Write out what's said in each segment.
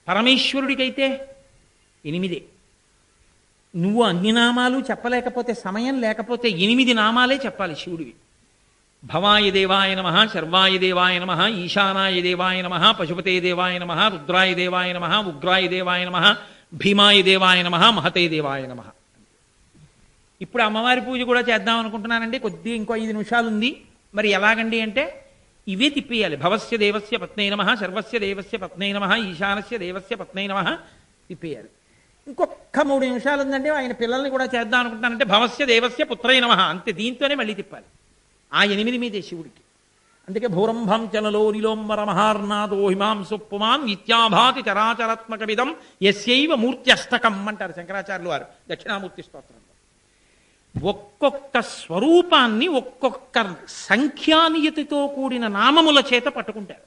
పరమేశ్వరుడికైతే 8. నువ్వు అన్ని నామాలు చెప్పలేకపోతే, సమయం లేకపోతే 8 నామాలే చెప్పాలి శివుడివి. భవాయ దేవాయ నమః, శర్వాయ దేవాయ నమః, ఈశానాయ దేవాయ నమః, పశుపతే దేవాయ నమః, రుద్రాయ దేవాయ నమః, ఉగ్రాయ దేవాయ నమః, భీమాయ దేవాయ నమః, మహతే దేవాయ నమః. ఇప్పుడు అమ్మవారి పూజ కూడా చేద్దాం అనుకుంటున్నానండి, కొద్దిగా ఇంకో 5 నిమిషాలు ఉంది. మరి ఎలాగండి అంటే ఇవే తిప్పేయాలి. భవస్య దేవస్య పత్నై నమః, సర్వస్య దేవస్య పత్నై నమః, ఈశానస్య దేవస్య పత్నై నమః తిప్పేయాలి. ఇంకొక 3 నిమిషాలు ఉందంటే ఆయన పిల్లల్ని కూడా చేద్దాం అనుకుంటున్నానంటే భవస్య దేవస్య పుత్రై నమః అంతే, దీంతోనే మళ్ళీ తిప్పాలి. ఆ 8 మీదే శివుడికి. అందుకే భూరంభం చలలో నిలోంబర మహార్నాదో హిమాంసు పుమాన్ నిత్యాభాతి చరాచరాత్మక విధం యస్యైవ మూర్త్యష్టకం అంటారు శంకరాచార్యులు వారు దక్షిణామూర్తి స్తోత్రంలో. ఒక్కొక్క స్వరూపాన్ని ఒక్కొక్క సంఖ్యానియతితో కూడిన నామముల చేత పట్టుకుంటారు.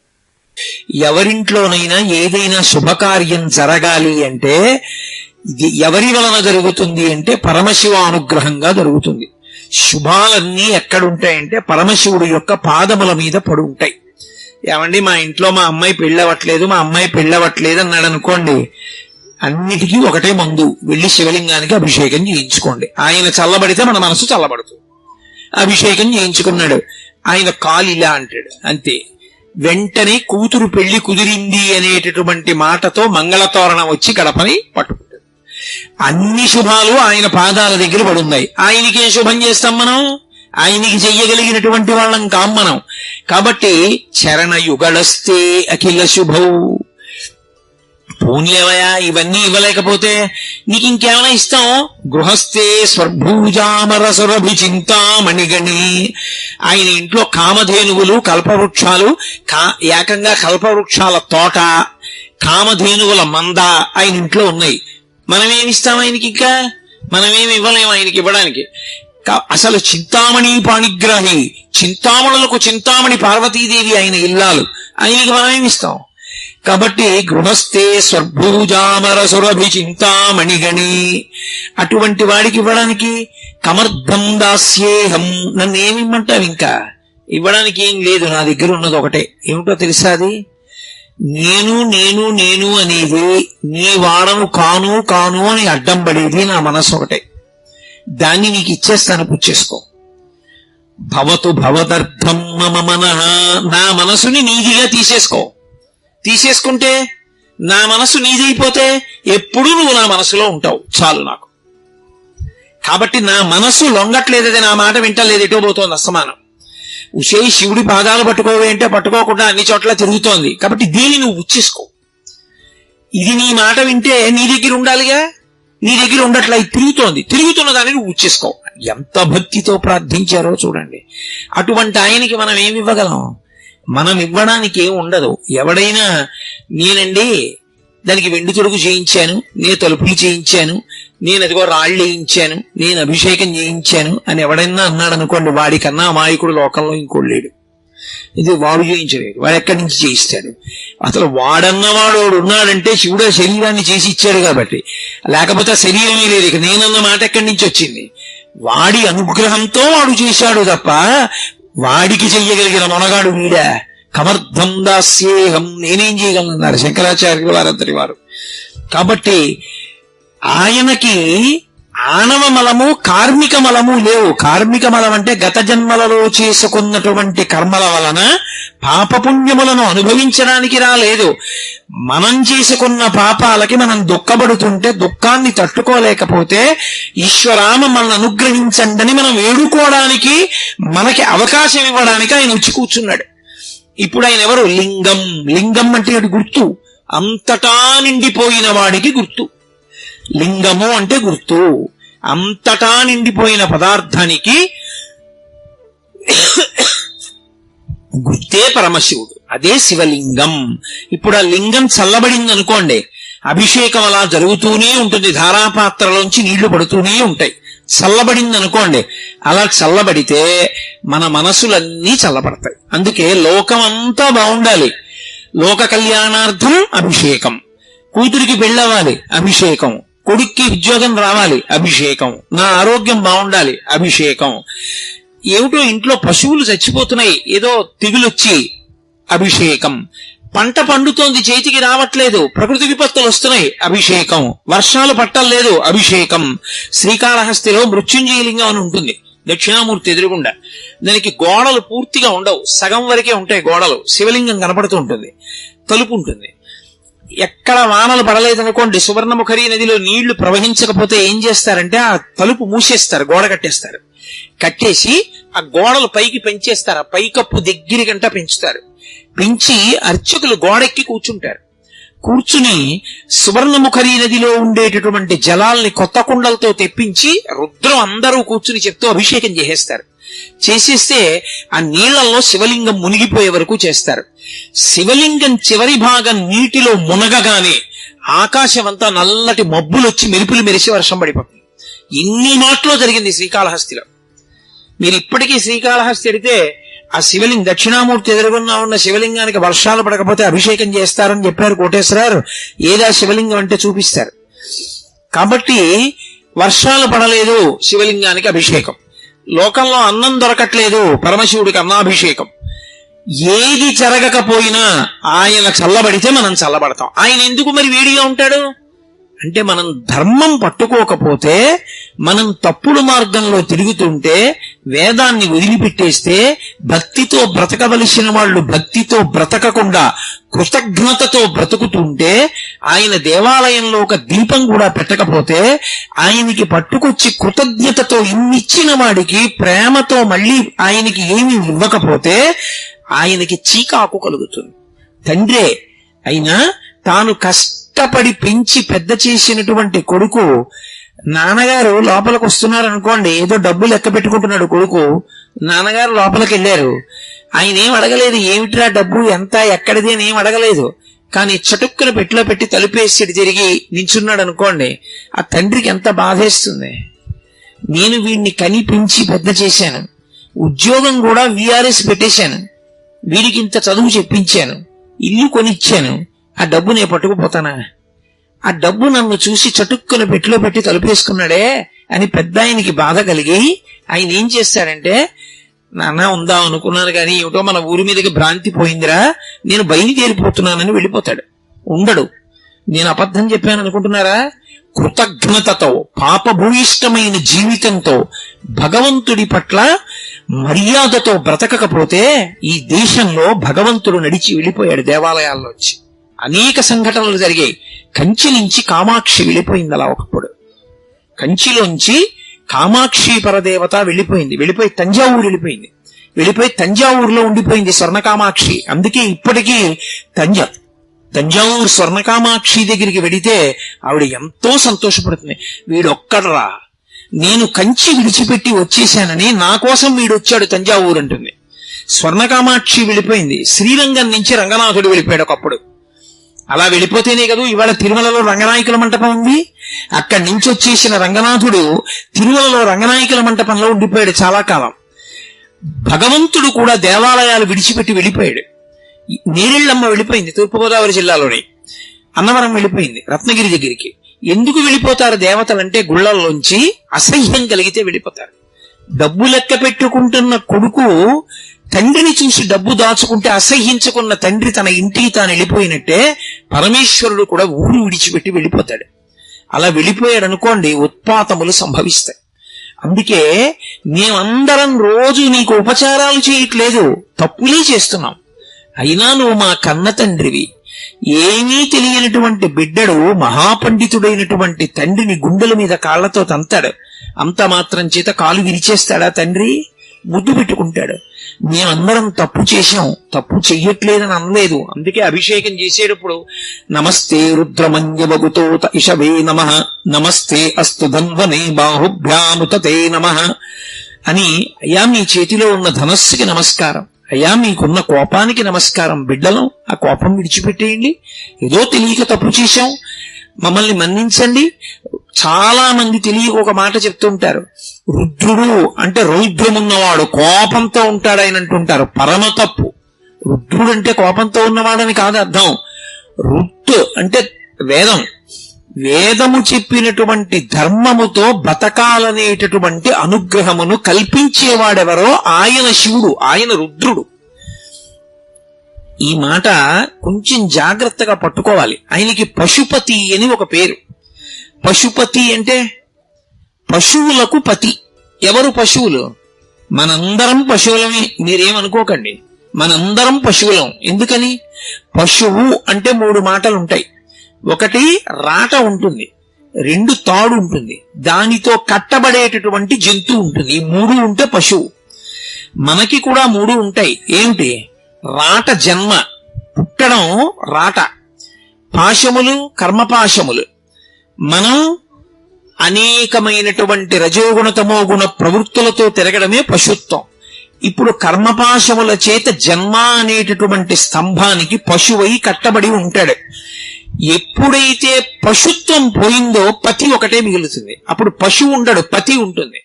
ఎవరింట్లోనైనా ఏదైనా శుభకార్యం జరగాలి అంటే ఇది ఎవరి వలన జరుగుతుంది అంటే పరమశివ అనుగ్రహంగా జరుగుతుంది. శుభాలన్నీ ఎక్కడుంటాయంటే పరమశివుడి యొక్క పాదముల మీద పడి ఉంటాయి. ఏమండి మా ఇంట్లో మా అమ్మాయి పెళ్ళవట్లేదు అన్నాడు అనుకోండి, అన్నిటికీ ఒకటే మందు, వెళ్ళి శివలింగానికి అభిషేకం చేయించుకోండి. ఆయన చల్లబడితే మన మనసు చల్లబడుతుంది. అభిషేకం చేయించుకున్నాడు, ఆయన కాలు ఇలా అంటాడు అంతే, వెంటనే కూతురు పెళ్లి కుదిరింది అనేటటువంటి మాటతో మంగళతోరణం వచ్చి గడపని పట్టుకుంటాడు. అన్ని శుభాలు ఆయన పాదాల దగ్గర పడున్నాయి. ఆయనకే శుభం చేస్తాం మనం, ఆయనకి చెయ్యగలిగినటువంటి వాళ్ళం కాం మనం. కాబట్టి చరణ యుగళస్తే అఖిల శుభౌ. పోన్లేవయా ఇవన్నీ ఇవ్వలేకపోతే నీకు ఇంకేమైనా ఇస్తాం. గృహస్థే స్వర్భూజామరసురభి చింతామణిగణి. ఆయన ఇంట్లో కామధేనువులు కల్పవృక్షాలు, ఏకంగా కల్పవృక్షాల తోట, కామధేనువుల మంద ఆయన ఇంట్లో ఉన్నాయి. మనమేమిస్తాం ఆయనకి? ఇంకా మనమేమి ఇవ్వలేము ఆయనకి ఇవ్వడానికి. అసలు చింతామణి పాణిగ్రాహి, చింతామణులకు చింతామణి పార్వతీదేవి ఆయన ఇల్లాలు, ఆయనకి మనమేమిస్తాం? కాబట్టి గృహస్థే స్వర్భూజామరసురభి చింతామణిగణి. అటువంటి వాడికి ఇవ్వడానికి కమర్థం దాస్యేహం, నన్నేమిమ్మంటావు? ఇంకా ఇవ్వడానికి ఏం లేదు, నా దగ్గర ఉన్నది ఒకటే. ఏమిటో తెలుసా? అది నేను నేను నేను అనేది, నీ వాడను కాను కాను అని అడ్డం పడేది నా మనసు ఒకటే. దాన్ని నీకు ఇచ్చేస్తాను, పుచ్చేసుకో. భవతు భవదర్థం మమ మనః, నా మనసుని నీదిగా తీసేసుకో. తీసేసుకుంటే నా మనసు నీదైపోతే ఎప్పుడూ నువ్వు నా మనసులో ఉంటావు, చాలు నాకు. కాబట్టి నా మనసు లొంగట్లేదే, నా మాట వింటలేదు, ఎటో పోతోంది అస్తమానం. ఉషేయి శివుడి పాదాలు పట్టుకోవే అంటే పట్టుకోకుండా అన్ని చోట్ల తిరుగుతోంది. కాబట్టి దీన్ని నువ్వు ఉచ్చేసుకో. ఇది నీ మాట వింటే నీ దగ్గర ఉండాలిగా, నీ దగ్గర ఉండట్లా, ఇది తిరుగుతున్న దాన్ని నువ్వు ఉచ్చేసుకో. ఎంత భక్తితో ప్రార్థించారో చూడండి. అటువంటి ఆయనకి మనం ఏమి ఇవ్వగలం? మనం ఇవ్వడానికి ఏం ఉండదు. ఎవడైనా నేనండి దానికి వెండి తొడుగు చేయించాను, నేను తలుపులు చేయించాను, నేను అదిగో రాళ్ళు వేయించాను, నేను అభిషేకం చేయించాను అని ఎవడైనా అన్నాడు అనుకోండి, వాడికన్నా అమాయకుడు లోకంలో ఇంకోడు లేడు. ఇది వాడు చేయించలేడు, వాడు ఎక్కడి నుంచి చేయిస్తాడు? అసలు వాడన్నవాడు ఉన్నాడంటే శివుడు శరీరాన్ని చేసి ఇచ్చాడు కాబట్టి, లేకపోతే శరీరమే లేదు. ఇక నేనన్న మాట ఎక్కడి నుంచి వచ్చింది? వాడి అనుగ్రహంతో వాడు చేశాడు తప్ప వాడికి చెయ్యగలిగిన మొనగాడు వీడా? కమర్థం దాస్యేహం, నేనేం చేయగలనన్నారు శంకరాచార్యులు వారంతటి వారు. కాబట్టి ఆయనకి ఆణవ మలము కార్మిక మలము లేవు. కార్మిక మలం అంటే గత జన్మలలో చేసుకున్నటువంటి కర్మల వలన పాపపుణ్యములను అనుభవించడానికి రాలేదు. మనం చేసుకున్న పాపాలకి మనం దుఃఖపడుతుంటే దుఃఖాన్ని తట్టుకోలేకపోతే ఈశ్వరా మమ్మల్ని అనుగ్రహించండి మనం వేడుకోవడానికి, మనకి అవకాశం ఇవ్వడానికి ఆయన వచ్చి కూర్చున్నాడు. ఇప్పుడు ఆయన ఎవరు? లింగం. లింగం అంటే అది గుర్తు, అంతటా నిండిపోయిన వాడికి గుర్తు. లింగము అంటే గుర్తు, అంతటా నిండిపోయిన పదార్థానికి గుర్తే పరమశివుడు, అదే శివలింగం. ఇప్పుడు ఆ లింగం చల్లబడింది అనుకోండి, అభిషేకం అలా జరుగుతూనే ఉంటుంది, ధారాపాత్రలోంచి నీళ్లు పడుతూనే ఉంటాయి. చల్లబడింది అనుకోండి, అలా చల్లబడితే మన మనసులన్నీ చల్లబడతాయి. అందుకే లోకం అంతా బాగుండాలి, లోక కళ్యాణార్థం అభిషేకం. కూతురికి పెళ్ళవ్వాలి, అభిషేకం. కొడుక్కి ఉద్యోగం రావాలి, అభిషేకం. నా ఆరోగ్యం బాగుండాలి, అభిషేకం. ఏమిటో ఇంట్లో పశువులు చచ్చిపోతున్నాయి, ఏదో తెగులొచ్చి, అభిషేకం. పంట పండుతోంది, చేతికి రావట్లేదు, ప్రకృతి విపత్తులు వస్తున్నాయి, అభిషేకం. వర్షాలు పట్టలేదు, అభిషేకం. శ్రీకాళహస్తిలో మృత్యుంజయలింగం అని ఉంటుంది, దక్షిణామూర్తి ఎదురుగుండా. దానికి గోడలు పూర్తిగా ఉండవు, సగం వరకే ఉంటాయి గోడలు. శివలింగం కనపడుతూ ఉంటుంది, తలుపు ఉంటుంది. ఎక్కడ వానలు పడలేదనుకోండి, సువర్ణముఖరి నదిలో నీళ్లు ప్రవహించకపోతే ఏం చేస్తారంటే ఆ తలుపు మూసేస్తారు, గోడ కట్టేస్తారు. కట్టేసి ఆ గోడలు పైకి పెంచేస్తారు, ఆ పైకప్పు దగ్గరికంటా పెంచుతారు. పెంచి అర్చకులు గోడెక్కి కూర్చుంటారు. కూర్చుని సువర్ణముఖరి నదిలో ఉండేటటువంటి జలాల్ని కొత్త కుండలతో తెప్పించి రుద్రం అందరూ కూర్చుని చెప్తూ అభిషేకం చేసేస్తారు. చేసేస్తే ఆ నీళ్లలో శివలింగం మునిగిపోయే వరకు చేస్తారు. శివలింగం చివరి భాగం నీటిలో మునగగానే ఆకాశం అంతా నల్లటి మబ్బులొచ్చి మెరుపులు మెరిసి వర్షం పడిపోతుంది. ఇన్ని మాటలో జరిగింది శ్రీకాళహస్తిలో. మీరు ఇప్పటికీ శ్రీకాళహస్తి ఎడితే ఆ శివలింగం దక్షిణామూర్తి ఎదురుగున్నా ఉన్న శివలింగానికి వర్షాలు పడకపోతే అభిషేకం చేస్తారని చెప్పారు కోటేశ్వరారు. ఏదా శివలింగం అంటే చూపిస్తారు. కాబట్టి వర్షాలు పడలేదు, శివలింగానికి అభిషేకం. లోకంలో అన్నం దొరకట్లేదు, పరమశివుడికి అన్నాభిషేకం. ఏది జరగకపోయినా ఆయన చల్లబడితే మనం చల్లబడతాం. ఆయన ఎందుకు మరి వేడిగా ఉంటాడు అంటే, మనం ధర్మం పట్టుకోకపోతే, మనం తప్పుడు మార్గంలో తిరుగుతుంటే, వేదాన్ని వదిలిపెట్టేస్తే, భక్తితో బ్రతకవలసిన వాళ్ళు భక్తితో బ్రతకకుండా కృతజ్ఞతతో బ్రతుకుతుంటే, ఆయన దేవాలయంలో ఒక దీపం కూడా పెట్టకపోతే, ఆయనకి పట్టుకొచ్చి కృతజ్ఞతతో ఇన్నిచ్చిన వాడికి ప్రేమతో మళ్ళీ ఆయనకి ఏమి ఇవ్వకపోతే ఆయనకి చీకాకు కలుగుతుంది. తండ్రే అయినా తాను కష్టపడి పెంచి పెద్ద చేసినటువంటి కొడుకు, నాన్నగారు లోపలికి వస్తున్నారు అనుకోండి, ఏదో డబ్బు లెక్క పెట్టుకుంటున్నాడు కొడుకు, నాన్నగారు లోపలికి వెళ్ళారు, ఆయన ఏం అడగలేదు, ఏమిట్రా డబ్బు ఎంత ఎక్కడిది అని ఏం అడగలేదు. కానీ చటుక్కున పెట్టిలో పెట్టి తలుపేసి తిరిగి నించున్నాడు అనుకోండి, ఆ తండ్రికి ఎంత బాధేస్తుంది. నేను వీడిని కని పెంచి పెద్ద చేశాను, ఉద్యోగం కూడా VRS పెట్టేశాను, వీడికి ఇంత చదువు చెప్పించాను, ఇల్లు కొనిచ్చాను, ఆ డబ్బు నేను పట్టుకుపోతానా? ఆ డబ్బు నన్ను చూసి చటుక్కున పెట్టిలో పెట్టి తలుపేసుకున్నాడే అని పెద్ద ఆయనకి బాధ కలిగి ఆయన ఏం చేస్తాడంటే, నాన్న ఉందాం అనుకున్నాను కానీ ఏమిటో మన ఊరి మీదకి భ్రాంతి పోయిందిరా, నేను బయలుదేరిపోతున్నానని వెళ్ళిపోతాడు. ఉండడు. నేను అబద్ధం చెప్పాను అనుకుంటున్నారా? కృతజ్ఞతతో పాపభూయిష్టమైన జీవితంతో భగవంతుడి పట్ల మర్యాదతో బ్రతకకపోతే ఈ దేశంలో భగవంతుడు నడిచి వెళ్ళిపోయాడు దేవాలయాల్లోంచి. అనేక సంఘటనలు జరిగాయి. కంచి నుంచి కామాక్షి వెళ్ళిపోయింది అలా ఒకప్పుడు. కంచిలోంచి కామాక్షి పరదేవత వెళ్ళిపోయింది, వెళ్ళిపోయి తంజావూరు వెళ్ళిపోయింది, వెళ్ళిపోయి తంజావూరులో ఉండిపోయింది స్వర్ణకామాక్షి. అందుకే ఇప్పటికీ తంజావూరు స్వర్ణకామాక్షి దగ్గరికి వెడితే ఆవిడ ఎంతో సంతోషపడుతుంది. వీడొక్కడరా, నేను కంచి విడిచిపెట్టి వచ్చేశానని నా కోసం వీడొచ్చాడు తంజావూరు అంటుంది. స్వర్ణకామాక్షి వెళ్ళిపోయింది. శ్రీరంగం నుంచి రంగనాథుడు వెళ్ళిపోయాడు ఒకప్పుడు. అలా వెళ్ళిపోతేనే కదా ఇవాళ తిరుమలలో రంగనాయకుల మంటపం ఉంది. అక్కడి నుంచి వచ్చేసిన రంగనాథుడు తిరుమలలో రంగనాయకుల మంటపంలో ఉండిపోయాడు చాలా కాలం. భగవంతుడు కూడా దేవాలయాలు విడిచిపెట్టి వెళ్ళిపోయాడు. నేరెళ్ళమ్మ వెళ్ళిపోయింది తూర్పుగోదావరి జిల్లాలోని, అన్నవరం వెళ్ళిపోయింది రత్నగిరి దగ్గరికి. ఎందుకు వెళ్ళిపోతారు దేవతలంటే, గుళ్లల్లోంచి అసహ్యం కలిగితే వెళ్ళిపోతారు. డబ్బు లెక్క పెట్టుకుంటున్న కొడుకు తండ్రిని చూసి డబ్బు దాచుకుంటే అసహ్యించుకున్న తండ్రి తన ఇంటికి తాను వెళ్ళిపోయినట్టే పరమేశ్వరుడు కూడా ఊరు విడిచిపెట్టి వెళ్ళిపోతాడు. అలా వెళ్ళిపోయాడు అనుకోండి, ఉత్పాతములు సంభవిస్తాయి. అందుకే మేమందరం రోజు నీకు ఉపచారాలు చేయట్లేదు, తప్పులే చేస్తున్నాం. అయినా నువ్వు మా కన్న తండ్రివి. ఏమీ తెలియనటువంటి బిడ్డడు మహాపండితుడైనటువంటి తండ్రిని గుండెల మీద కాళ్లతో తంతాడు. అంత మాత్రం చేత కాలు విరిచేస్తాడా తండ్రి? ముద్దు పెట్టుకుంటాడు. మేమందరం తప్పు చేశాం, తప్పు చెయ్యట్లేదని అనలేదు. అందుకే అభిషేకం చేసేటప్పుడు నమస్తే రుద్రమన్యవగుతోత ఇషవే నమః, నమస్తే అస్తు ధన్వనే బాహుభ్యాముతే నమః అని, అయ్యా మీ చేతిలో ఉన్న ధనస్సుకి నమస్కారం, అయ్యా మీకున్న కోపానికి నమస్కారం, బిడ్డలం ఆ కోపం విడిచిపెట్టేయండి, ఏదో తెలియక తప్పు చేశాం, మమ్మల్ని మన్నించండి. చాలా మంది తెలియక ఒక మాట చెప్తుంటారు, రుద్రుడు అంటే రౌద్రమున్నవాడు, కోపంతో ఉంటాడు ఆయన అంటుంటారు. పరమ తప్పు. రుద్రుడు అంటే కోపంతో ఉన్నవాడని కాదు అర్థం. రుత్ అంటే వేదం, వేదము చెప్పినటువంటి ధర్మముతో బతకాలనేటటువంటి అనుగ్రహమును కల్పించేవాడెవరో ఆయన శివుడు, ఆయన రుద్రుడు. ఈ మాట కొంచెం జాగ్రత్తగా పట్టుకోవాలి. ఆయనకి పశుపతి అని ఒక పేరు. పశుపతి అంటే పశువులకు పతి. ఎవరు పశువులు? మనందరం పశువులమే, మీరేమనుకోకండి. మనందరం పశువులం. ఎందుకని? పశువు అంటే 3 మాటలు ఉంటాయి. ఒకటి రాట ఉంటుంది, 2 తాడు ఉంటుంది, దానితో కట్టబడేటటువంటి జంతువు ఉంటుంది. ఈ 3 ఉంటే పశువు. మనకి కూడా 3 ఉంటాయి. ఏమిటి? రాట జన్మ, పుట్టడం రాట, పాశములు కర్మపాశములు. మనం అనేకమైనటువంటి రజోగుణ తమోగుణ ప్రవృత్తులతో తిరగడమే పశుత్వం. ఇప్పుడు కర్మపాశముల చేత జన్మ అనేటటువంటి స్తంభానికి పశువై కట్టబడి ఉంటాడు. ఎప్పుడైతే పశుత్వం పోయిందో పతి ఒకటే మిగులుతుంది. అప్పుడు పశువు ఉండడు, పతి ఉంటుంది.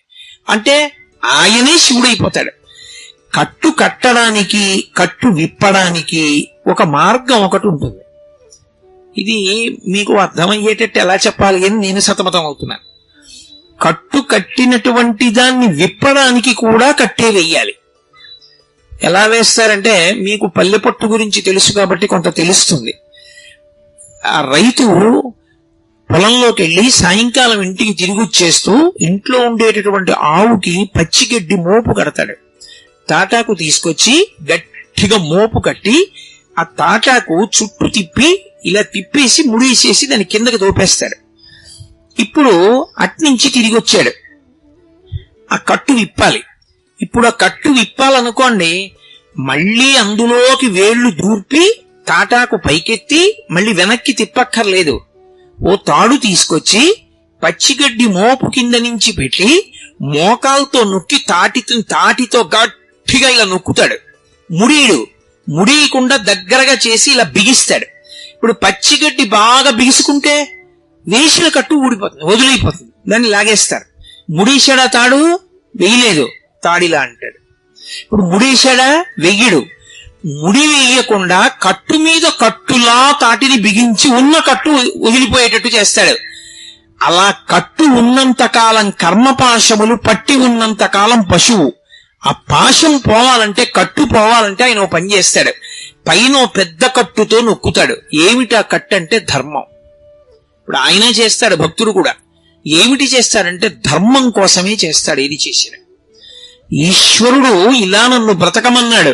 అంటే ఆయనే శివుడైపోతాడు. కట్టు కట్టడానికి, కట్టు విప్పడానికి ఒక మార్గం ఒకటి ఉంటుంది. ఇది మీకు అర్థమయ్యేటట్టు ఎలా చెప్పాలి అని నేను సతమతం అవుతున్నాను. కట్టు కట్టినటువంటి దాన్ని విప్పడానికి కూడా కట్టే వెయ్యాలి. ఎలా వేస్తారంటే, మీకు పల్లె పట్టు గురించి తెలుసు కాబట్టి కొంత తెలుస్తుంది. ఆ రైతు పొలంలోకి వెళ్ళి సాయంకాలం ఇంటికి తిరిగి వచ్చేస్తూ ఇంట్లో ఉండేటటువంటి ఆవుకి పచ్చిగడ్డి మోపు కడతాడు. తాటాకు తీసుకొచ్చి గట్టిగా మోపు కట్టి ఆ తాటాకు చుట్టూ తిప్పి ఇలా తిప్పేసి ముడేసేసి దాని కిందకి దోపేస్తాడు. ఇప్పుడు అట్నుంచి తిరిగి వచ్చాడు, ఆ కట్టు విప్పాలి. ఇప్పుడు ఆ కట్టు విప్పాలనుకోండి, మళ్ళీ అందులోకి వేళ్లు దూర్పి తాటాకు పైకెత్తి మళ్ళీ వెనక్కి తిప్పక్కర్లేదు. ఓ తాడు తీసుకొచ్చి పచ్చిగడ్డి మోపు కింద నుంచి పెట్టి మోకాలతో నొక్కి తాటితో గట్టిగా ఇలా నొక్కుతాడు. ముడియకుండా దగ్గరగా చేసి ఇలా బిగిస్తాడు. ఇప్పుడు పచ్చిగడ్డి బాగా బిగుసుకుంటే వేసిన కట్టు ఊడిపోతుంది, వదిలిపోతుంది, దాన్ని లాగేస్తారు. ముడేశాడా తాడు? వెయ్యలేదు, తాడిలా అంటాడు. ఇప్పుడు ముడేశాడా? వెయ్యడు. ముడి వేయకుండా కట్టు మీద కట్టులా తాటిని బిగించి ఉన్న కట్టు వదిలిపోయేటట్టు చేస్తాడు. అలా కట్టు ఉన్నంత కాలం కర్మపాశములు పట్టి ఉన్నంత కాలం పశువు. ఆ పాశం పోవాలంటే, కట్టు పోవాలంటే ఆయన పని చేస్తాడు. పైన పెద్ద కట్టుతో నొక్కుతాడు. ఏమిటా కట్టు అంటే ధర్మం. ఇప్పుడు ఆయన చేస్తాడు, భక్తుడు కూడా. ఏమిటి చేస్తాడంటే ధర్మం కోసమే చేస్తాడు. ఏది చేసిన ఈశ్వరుడు ఇలా నన్ను బ్రతకమన్నాడు,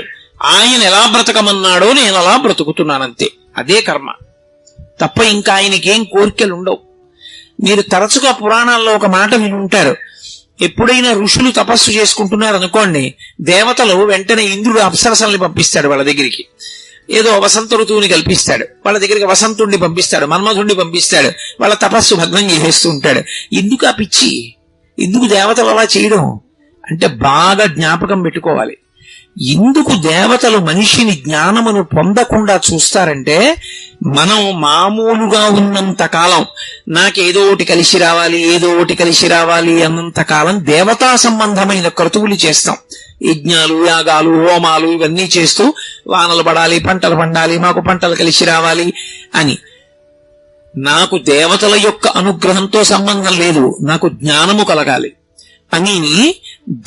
ఆయన ఎలా బ్రతకమన్నాడో నేను అలా బ్రతుకుతున్నానంతే. అదే కర్మ తప్ప ఇంకా ఆయనకేం కోరికలు ఉండవు. మీరు తరచుగా పురాణాల్లో ఒక మాట వినుంటారు. ఎప్పుడైనా ఋషులు తపస్సు చేసుకుంటున్నారు అనుకోండి, దేవతలు వెంటనే ఇంద్రుడు అప్సరసల్ని పంపిస్తాడు వాళ్ళ దగ్గరికి. ఏదో వసంత ఋతువుని కల్పిస్తాడు, వాళ్ళ దగ్గరికి వసంతుణ్ణి పంపిస్తాడు, మన్మధుణ్ణి పంపిస్తాడు. వాళ్ళ తపస్సు భగ్నం చేసేస్తూ ఉంటాడు. ఎందుకు ఆ పిచ్చి? ఎందుకు దేవతలు అలా చేయడం అంటే బాగా జ్ఞాపకం పెట్టుకోవాలి. ఎందుకు దేవతలు మనిషిని జ్ఞానమును పొందకుండా చూస్తారంటే, మనం మామూలుగా ఉన్నంత కాలం నాకేదో ఒకటి కలిసి రావాలి, ఏదో ఒకటి కలిసి రావాలి అన్నంత కాలం దేవతా సంబంధమైన క్రతువులు చేస్తాం. యజ్ఞాలు, యాగాలు, హోమాలు ఇవన్నీ చేస్తూ వానలు పడాలి, పంటలు పండాలి, మాకు పంటలు కలిసి రావాలి అని. నాకు దేవతల యొక్క అనుగ్రహంతో సంబంధం లేదు, నాకు జ్ఞానము కలగాలి అని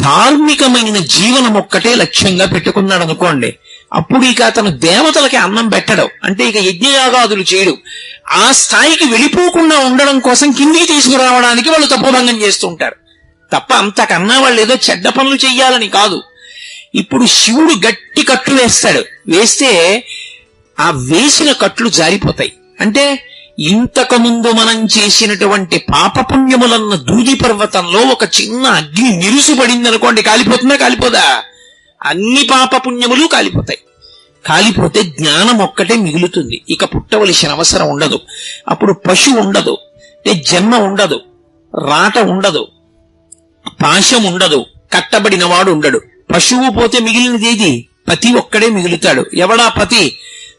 ధార్మికమైన జీవనం ఒక్కటే లక్ష్యంగా పెట్టుకున్నాడు అనుకోండి. అప్పుడు ఇక అతను దేవతలకి అన్నం పెట్టడం అంటే ఇక యజ్ఞయాగాదులు చేయడు. ఆ స్థాయికి వెళ్ళిపోకుండా ఉండడం కోసం కిందికి తీసుకురావడానికి వాళ్ళు తపోభంగం చేస్తూ ఉంటారు తప్ప అంతకన్నా వాళ్ళు ఏదో చెడ్డ పనులు చెయ్యాలని కాదు. ఇప్పుడు శివుడు గట్టి కట్లు వేస్తాడు, వేస్తే ఆ వేసిన కట్లు జారిపోతాయి. అంటే ఇంతకు ముందు మనం చేసినటువంటి పాపపుణ్యములన్న దూది పర్వతంలో ఒక చిన్న అగ్ని నిరుసుపడింది అనుకోండి, కాలిపోతుందా? కాలిపోదా? అన్ని పాపపుణ్యములు కాలిపోతాయి. కాలిపోతే జ్ఞానం ఒక్కటే మిగులుతుంది. ఇక పుట్టవలసిన అవసరం ఉండదు. అప్పుడు పశు ఉండదు, అంటే జన్మ ఉండదు, రాట ఉండదు, పాశం ఉండదు, కట్టబడిన వాడు ఉండడు. పశువు పోతే మిగిలినదేది? పతి ఒక్కడే మిగులుతాడు. ఎవడా పతి?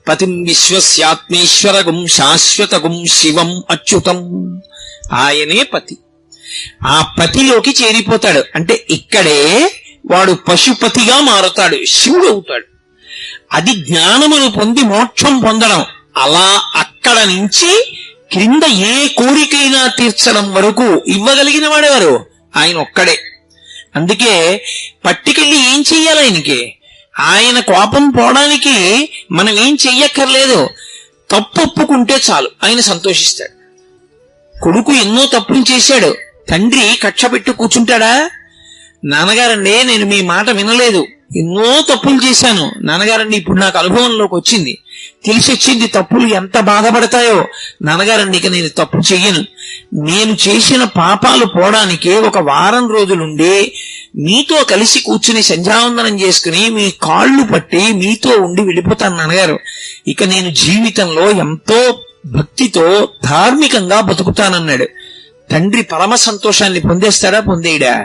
పతిం విశ్వస్యాత్మేశ్వరగుం శాశ్వతగుం శివం అచ్యుతం. ఆయనే పతి. ఆ పతిలోకి చేరిపోతాడు. అంటే ఇక్కడే వాడు పశుపతిగా మారుతాడు, శివుడు అవుతాడు. అది జ్ఞానమును పొంది మోక్షం పొందడం. అలా అక్కడ నుంచి క్రింద ఏ కోరికైనా తీర్చడం వరకు ఇవ్వగలిగిన వాడెవరు? ఆయన ఒక్కడే. అందుకే పట్టుకెళ్ళి ఏం చెయ్యాలి ఆయనకి? ఆయన కోపం పోవడానికి మనం ఏం చెయ్యక్కర్లేదు, తప్పు ఒప్పుకుంటే చాలు, ఆయన సంతోషిస్తాడు. కొడుకు ఎన్నో తప్పులు చేశాడు, తండ్రి కక్ష పెట్టి కూర్చుంటాడా? నాన్నగారండి నేను మీ మాట వినలేదు, ఎన్నో తప్పులు చేశాను నాన్నగారండి, ఇప్పుడు నాకు అనుభవంలోకి వచ్చింది, తెలిసొచ్చింది తప్పులు ఎంత బాధపడతాయో నాన్నగారండి, ఇక నేను తప్పు చెయ్యను. నేను చేసిన పాపాలు పోవడానికే ఒక వారం రోజులుండి మీతో కలిసి కూర్చుని సంధ్యావందనం చేసుకుని మీ కాళ్ళు పట్టి మీతో ఉండి వెళ్ళిపోతాను నాన్నగారు. ఇక నేను జీవితంలో ఎంతో భక్తితో ధార్మికంగా బతుకుతానన్నాడు. తండ్రి పరమ సంతోషాన్ని పొందేస్తాడా, పొందేయడా?